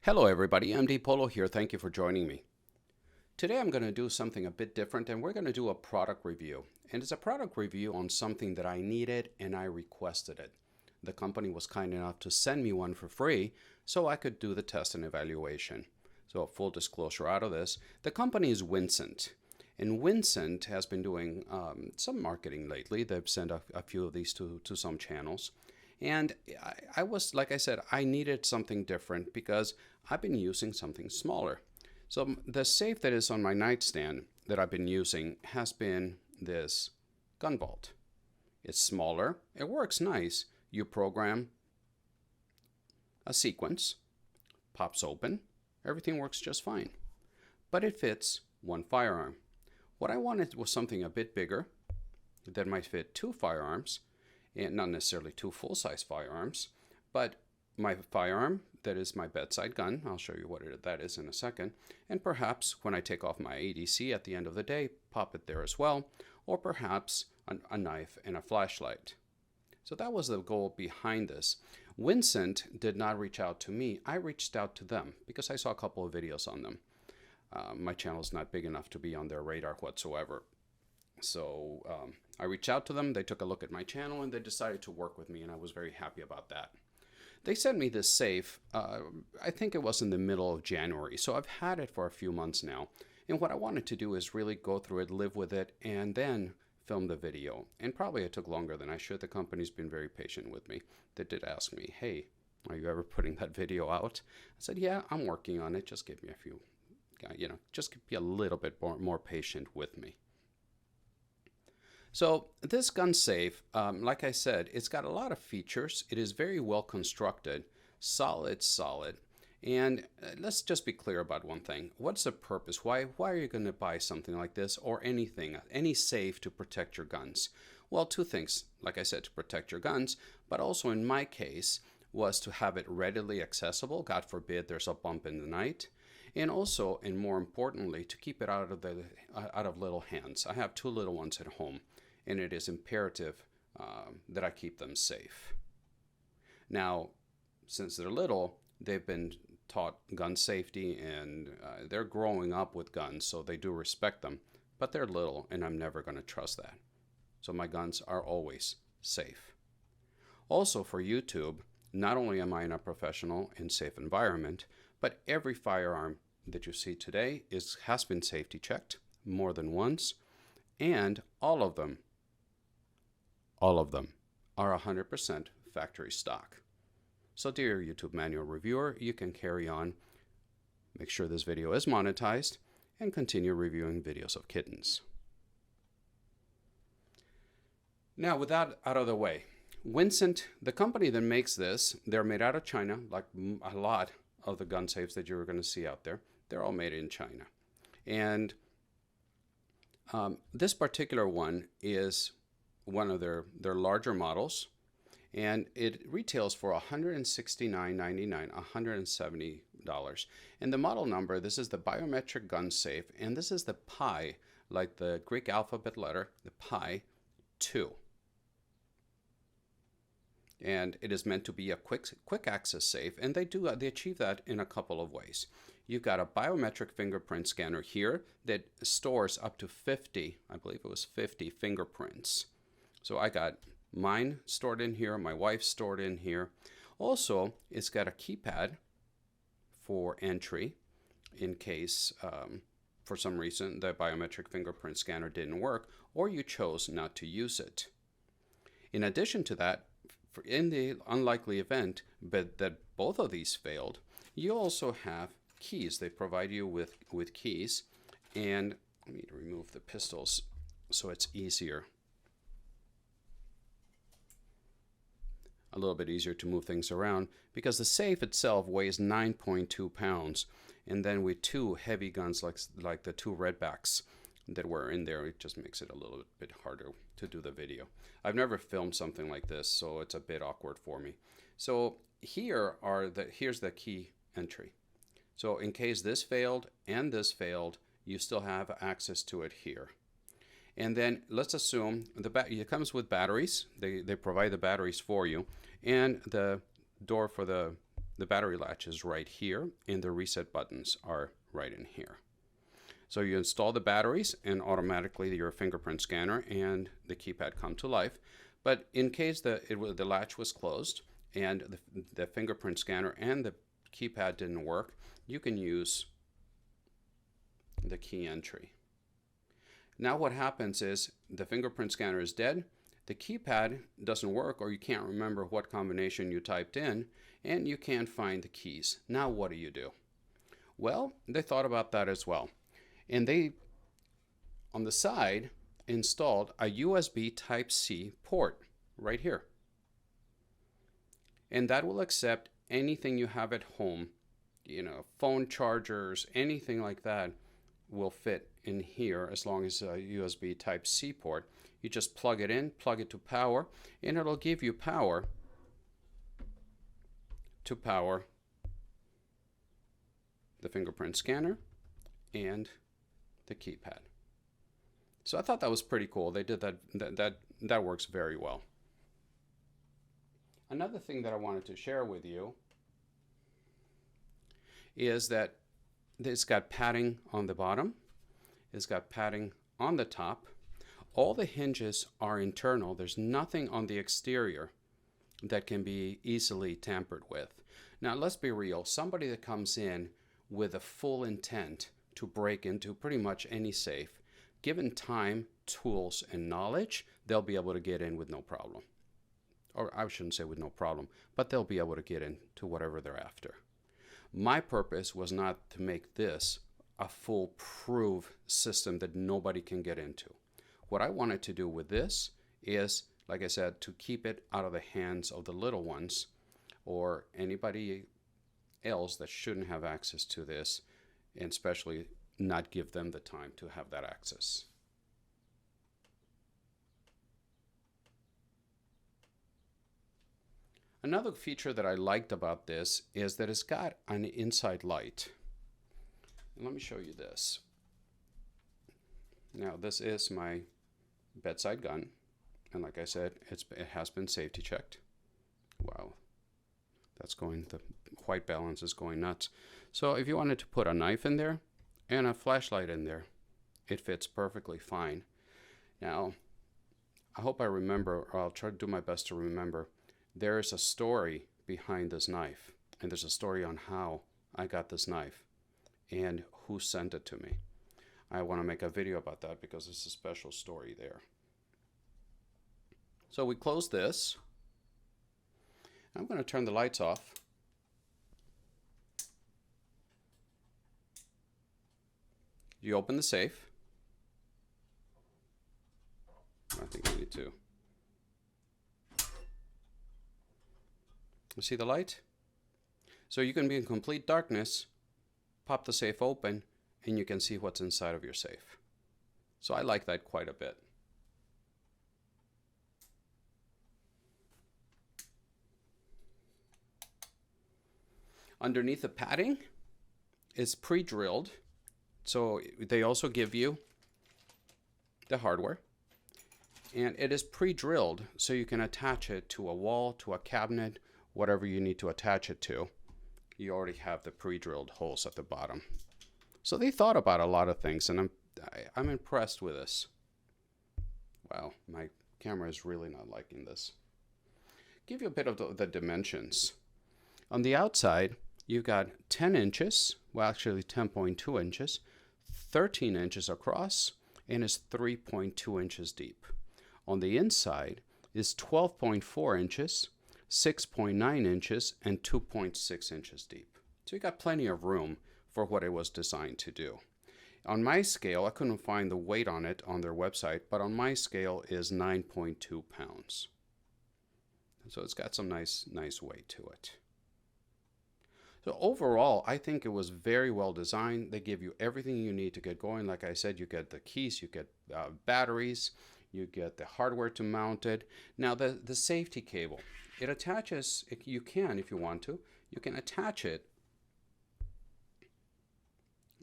Hello everybody, MD Polo here. Thank you for joining me. Today I'm going to do something a bit different and we're going to do a product review. And it's a product review on something that I needed and I requested it. The company was kind enough to send me one for free so I could do the test and evaluation. So full disclosure out of this, the company is Wincent. And Wincent has been doing some marketing lately. They've sent a few of these to some channels. And I was, like I said, I needed something different because I've been using something smaller. So the safe that is on my nightstand that I've been using has been this gun vault. It's smaller, it works nice. You program a sequence, pops open, everything works just fine. But it fits one firearm. What I wanted was something a bit bigger that might fit two firearms, and not necessarily two full-size firearms, but my firearm that is my bedside gun. I'll show you what that is in a second. And perhaps when I take off my ADC at the end of the day, pop it there as well, or perhaps a knife and a flashlight. So that was the goal behind this. Wincent did not reach out to me. I reached out to them because I saw a couple of videos on them. My channel is not big enough to be on their radar whatsoever. So I reached out to them, they took a look at my channel, and they decided to work with me, and I was very happy about that. They sent me this safe, I think it was in the middle of January, so I've had it for a few months now. And what I wanted to do is really go through it, live with it, and then film the video. And probably it took longer than I should. The company's been very patient with me. They did ask me, hey, are you ever putting that video out? I said, yeah, I'm working on it. Just give me a few, just be a little bit more patient with me. So this gun safe, like I said, it's got a lot of features. It is very well constructed, solid. And let's just be clear about one thing. What's the purpose? Why are you going to buy something like this or anything, any safe to protect your guns? Well, two things, like I said, to protect your guns, but also in my case was to have it readily accessible. God forbid there's a bump in the night. And also, and more importantly, to keep it out of little hands. I have two little ones at home, and it is imperative that I keep them safe. Now, since they're little, they've been taught gun safety, and they're growing up with guns, so they do respect them. But they're little, and I'm never going to trust that. So my guns are always safe. Also, for YouTube, not only am I in a professional and safe environment, but every firearm that you see today has been safety checked more than once, and all of them are 100% factory stock. So dear YouTube manual reviewer, you can carry on, make sure this video is monetized, and continue reviewing videos of kittens. Now, with that out of the way, Wincent, the company that makes this, they're made out of China, like a lot of the gun safes that you're going to see out there. They're all made in China. And this particular one is one of their larger models, and it retails for $169.99, $170. And the model number, this is the Biometric Gun Safe, and this is the Pi, like the Greek alphabet letter, the Pi 2. And it is meant to be a quick access safe, and they achieve that in a couple of ways. You've got a biometric fingerprint scanner here that stores up to 50, I believe it was 50 fingerprints. So I got mine stored in here, my wife's stored in here. Also, it's got a keypad for entry in case for some reason the biometric fingerprint scanner didn't work or you chose not to use it. In addition to that, in the unlikely event that both of these failed, you also have keys. They provide you with keys, and I need to remove the pistols so it's easier. A little bit easier to move things around because the safe itself weighs 9.2 pounds, and then with two heavy guns like the two redbacks that were in there, it just makes it a little bit harder to do the video. I've never filmed something like this, so it's a bit awkward for me. So here's the key entry. So in case this failed and this failed, you still have access to it here. And then let's assume it comes with batteries. They provide the batteries for you, and the door for the the battery latch is right here, and the reset buttons are right in here. So you install the batteries, and automatically your fingerprint scanner and the keypad come to life. But in case the latch was closed and the fingerprint scanner and the keypad didn't work, you can use the key entry. Now what happens is the fingerprint scanner is dead, the keypad doesn't work, or you can't remember what combination you typed in, and you can't find the keys. Now what do? Well, they thought about that as well. And they, on the side, installed a USB Type-C port right here. And that will accept anything you have at home, phone chargers, anything like that will fit in here as long as a USB Type-C port. You just plug it in, plug it to power, and it'll give you power to power the fingerprint scanner and the keypad. So I thought that was pretty cool. They did that works very well. Another thing that I wanted to share with you is that it's got padding on the bottom. It's got padding on the top. All the hinges are internal. There's nothing on the exterior that can be easily tampered with. Now, let's be real. Somebody that comes in with a full intent to break into pretty much any safe, given time, tools, and knowledge, they'll be able to get in with no problem. Or I shouldn't say with no problem, but they'll be able to get into whatever they're after. My purpose was not to make this a foolproof system that nobody can get into. What I wanted to do with this is, like I said, to keep it out of the hands of the little ones or anybody else that shouldn't have access to this, and especially not give them the time to have that access. Another feature that I liked about this is that it's got an inside light. And let me show you this. Now, this is my bedside gun, and like I said, it has been safety checked. Wow, the white balance is going nuts. So if you wanted to put a knife in there and a flashlight in there, it fits perfectly fine. Now, I hope I remember, or I'll try to do my best to remember, there is a story behind this knife, and there's a story on how I got this knife and who sent it to me. I want to make a video about that because it's a special story there. So we close this. I'm going to turn the lights off. You open the safe. I think I need to. You see the light? So you can be in complete darkness, pop the safe open, and you can see what's inside of your safe. So I like that quite a bit. Underneath the padding is pre-drilled. So they also give you the hardware. And it is pre-drilled, so you can attach it to a wall, to a cabinet, whatever you need to attach it to. You already have the pre-drilled holes at the bottom. So they thought about a lot of things, and I'm impressed with this. Wow, my camera is really not liking this. Give you a bit of the dimensions. On the outside, you've got 10 inches, well actually 10.2 inches, 13 inches across, and is 3.2 inches deep. On the inside is 12.4 inches, 6.9 inches, and 2.6 inches deep. So you got plenty of room for what it was designed to do. On my scale, I couldn't find the weight on it on their website, but on my scale is 9.2 pounds. So it's got some nice weight to it. So overall, I think it was very well designed. They give you everything you need to get going. Like I said, you get the keys, you get batteries, you get the hardware to mount it. Now the safety cable, it attaches, you can, if you want to, you can attach it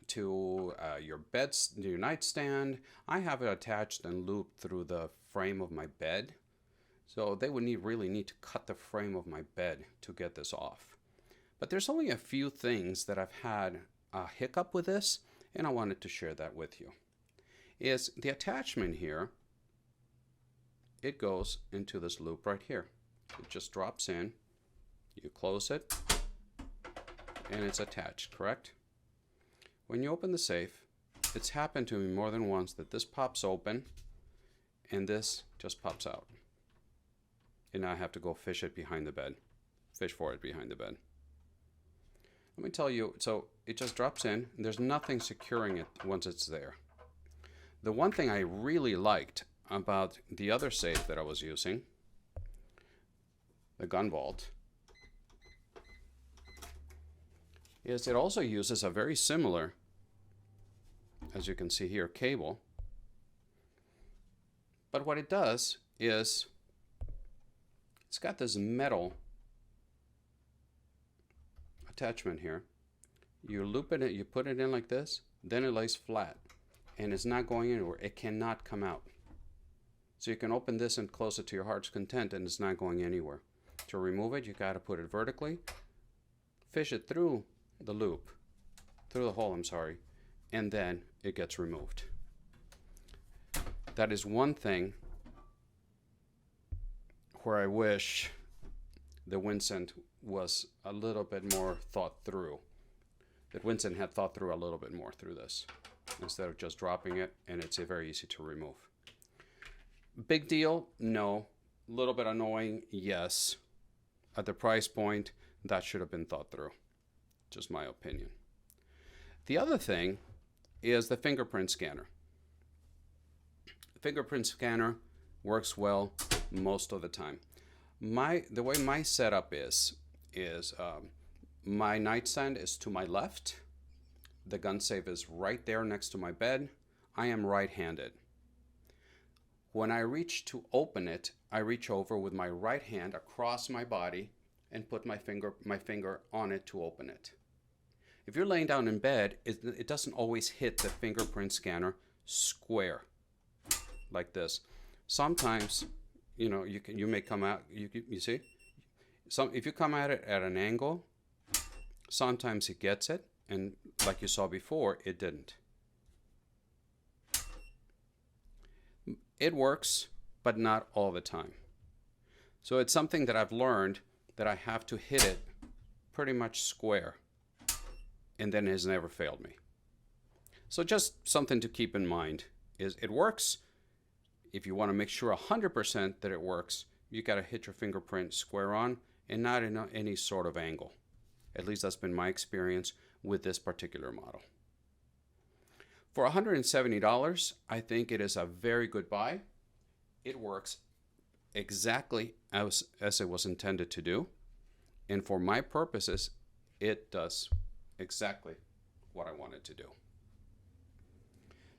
to your nightstand. I have it attached and looped through the frame of my bed. So they would really need to cut the frame of my bed to get this off. But there's only a few things that I've had a hiccup with this, and I wanted to share that with you. Is the attachment here, it goes into this loop right here. It just drops in, you close it, and it's attached, correct? When you open the safe, it's happened to me more than once that this pops open and this just pops out. And now I have to go fish for it behind the bed. Let me tell you, so it just drops in, and there's nothing securing it once it's there. The one thing I really liked about the other safe that I was using, the gun vault, is it also uses a very similar, as you can see here, cable. But what it does is it's got this metal attachment here. You loop it, you put it in like this, then it lays flat and it's not going anywhere. It cannot come out. So you can open this and close it to your heart's content and it's not going anywhere. To remove it, you got to put it vertically, fish it through the loop, through the hole, I'm sorry, and then it gets removed. That is one thing where I wish the Wincent was a little bit more thought through. That Wincent had thought through a little bit more through this, instead of just dropping it, and it's very easy to remove. Big deal? No. A little bit annoying? Yes. At the price point, that should have been thought through. Just my opinion. The other thing is the fingerprint scanner. The fingerprint scanner works well most of the time. The way my setup is my nightstand is to my left. The gun safe is right there next to my bed. I am right-handed. When I reach to open it, I reach over with my right hand across my body and put my finger on it to open it. If you're laying down in bed, it doesn't always hit the fingerprint scanner square like this. Sometimes, you know, you may come out, you see? If you come at it at an angle, sometimes it gets it, and like you saw before, it didn't. It works, but not all the time. So it's something that I've learned that I have to hit it pretty much square, and then it has never failed me. So just something to keep in mind is it works. If you want to make sure 100% that it works, you got to hit your fingerprint square on and not in any sort of angle. At least that's been my experience with this particular model. For $170, I think it is a very good buy. It works exactly as it was intended to do. And for my purposes, it does exactly what I wanted to do.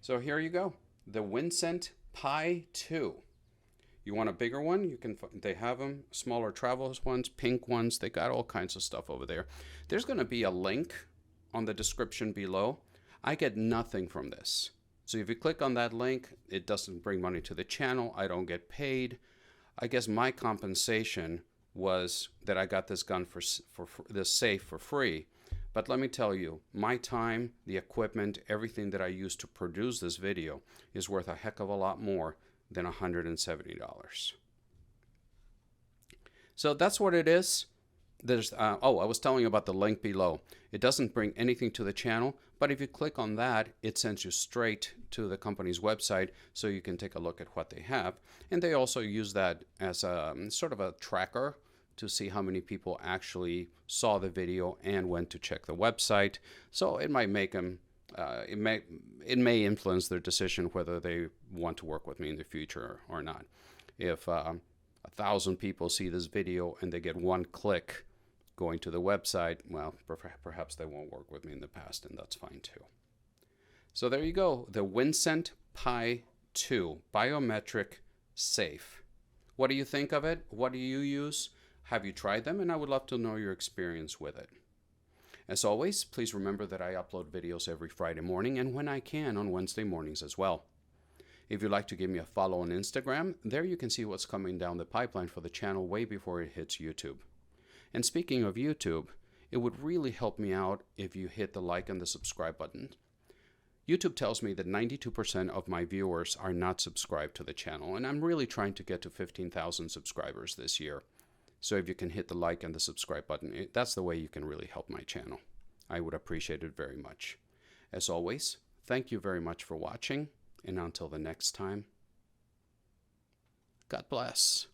So here you go. The Wincent Pi 2. You want a bigger one? They have them, smaller travel ones, pink ones. They got all kinds of stuff over there. There's going to be a link on the description below. I get nothing from this. So if you click on that link, it doesn't bring money to the channel. I don't get paid. I guess my compensation was that I got this gun for this safe for free. But let me tell you, my time, the equipment, everything that I used to produce this video is worth a heck of a lot more than $170. So that's what it is. There's I was telling you about the link below. It doesn't bring anything to the channel, but if you click on that, it sends you straight to the company's website so you can take a look at what they have. And they also use that as a sort of a tracker to see how many people actually saw the video and went to check the website. So it might make them it may influence their decision whether they want to work with me in the future or not. If 1,000 people see this video and they get one click going to the website, well, perhaps they won't work with me in the past, and that's fine too. So there you go, the Wincent Pi 2 Biometric Safe. What do you think of it? What do you use? Have you tried them? And I would love to know your experience with it. As always, please remember that I upload videos every Friday morning and when I can on Wednesday mornings as well. If you'd like to give me a follow on Instagram, there you can see what's coming down the pipeline for the channel way before it hits YouTube. And speaking of YouTube, It would really help me out if you hit the like and the subscribe button. YouTube tells me that 92% of my viewers are not subscribed to the channel, and I'm really trying to get to 15,000 subscribers this year. So if you can hit the like and the subscribe button, that's the way you can really help my channel. I would appreciate it very much. As always, thank you very much for watching, and until the next time, God bless.